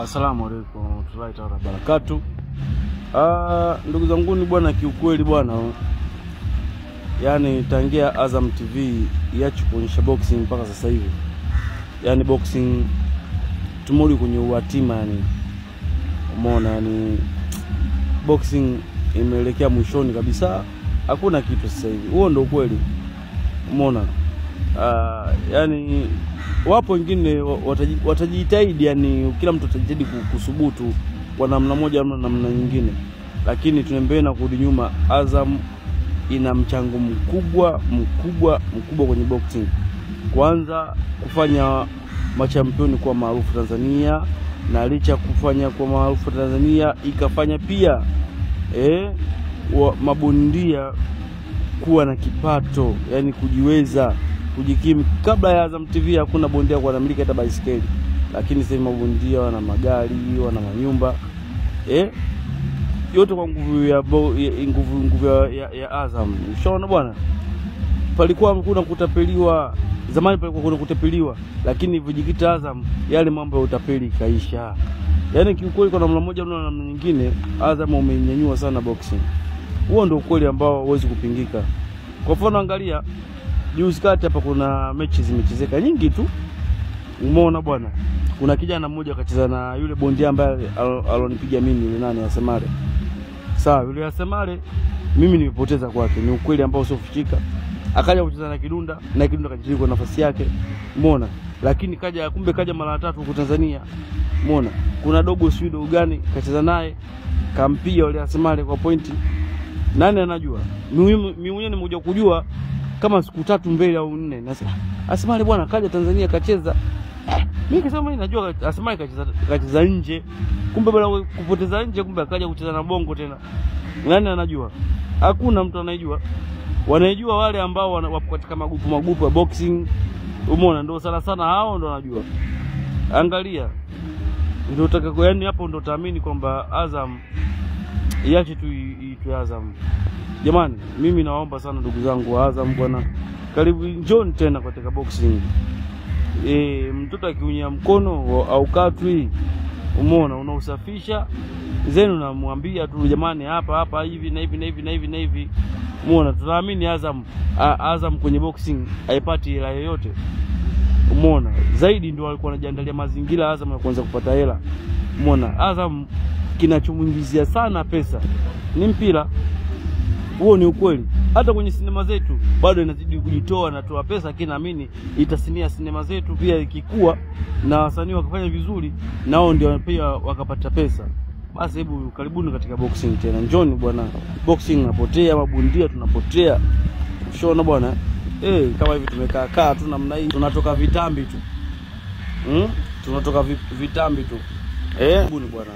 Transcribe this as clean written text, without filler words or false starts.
Asalamu alaykum warahmatullahi wabarakatuh. Ndugu zangu ni bwana, kiukweli bwana, yani tangia Azam TV iache kuonyesha boxing mpaka sasa hivi, yani boxing tumuli kwenye uhatima, yani umeona, yani boxing imeelekea mwishoni kabisa, hakuna kitu sasa hivi. Huo ndio kweli, umeona. Yani wapo wengine watajitahidi, yani kila mtu atajitahidi kusubutu kwa namna moja ama namna nyingine, lakini tunembea kurudi nyuma. Azam ina mchango mkubwa kwenye boxing. Kwanza kufanya machampioni kwa maarufu Tanzania, na licha kufanya kwa maarufu Tanzania ikafanya pia mabondia kuwa na kipato, yani kujiweza, kujikimu. Kabla ya Azam TV hakuna bondia kwa anamiliki hata baisikeli, lakini sasa mabondia wana magari, wana manyumba, yote kwa nguvu ya Azam. Ushaona bwana, palikuwa kuna kutapeliwa zamani, palikuwa kuna kutapeliwa, lakini vijikita Azam yale mambo ya utapeli kaisha. Yani kiukweli kwa namna moja na namna nyingine Azam umenyanyua sana boxing. Huo ndio ukweli ambao huwezi kupingika. Kwa mfano angalia juzi kati hapa kuna mechi zimechezeka nyingi tu, umeona bwana. Kuna kijana mmoja akacheza na yule bondia ambaye alonipiga mimi, yule nani, Asemale. Sawa, yule Asemale mimi nimepoteza kwake, ni ukweli ambao sio kufichika. Akaja kucheza na Kidunda, na Kidunda kajitahidi kwa nafasi yake, umeona. Lakini kumbe kaja mara 3 huko Tanzania, umeona. Kuna dogo Swido gani kacheza naye, kampia yule Asemale kwa pointi. Nani anajua? Mimi mwenyewe nimekuja kujua kama siku 3 mbele au 4. Nasema Asemale bwana kaja Tanzania kacheza. Mimi kasema mimi najua Asemale kacheza nje. Kumbe bwana kupoteza nje, kumbe akaja kucheza na Bongo tena. Nani anajua? Hakuna mtu anayejua. Wanajua wale ambao wapo katika magupu ya boxing, umeona, ndio sana hao ndio wanajua. Angalia. Ndio utaka, yani hapo ndio utaamini kwamba Azam iache tu itwe Azam. Jamani, mimi naomba sana ndugu zangu wa Azam bwana, karibu njoni tena katika boxing. Mtoto akiunyia mkono au katwi, umeona, unausafisha zenu, namwambia tu jamani, hapa hivi na hivi, umeona. Tunaamini Azam kwenye boxing haipati hela yoyote, umeona. Zaidi ndio walikuwa wanajiandalia mazingira Azam ya kuanza kupata hela, umeona. Azam kinachomuingizia sana pesa ni mpira. Huo ni ukweli. Hata kwenye sinema zetu bado inazidi kujitoa na toa pesa, lakini naamini itasinia sinema zetu pia ikikua na wasanii wakafanya vizuri, nao ndio pia wakapata pesa. Basi hebu karibuni katika boxing tena, njoni bwana. Boxing napotea, mabundia tunapotea. Ushaona bwana? Kama hivi tumekaa tu namna hii, tunatoka vitambi tu. Tunatoka vitambi tu. Karibuni bwana.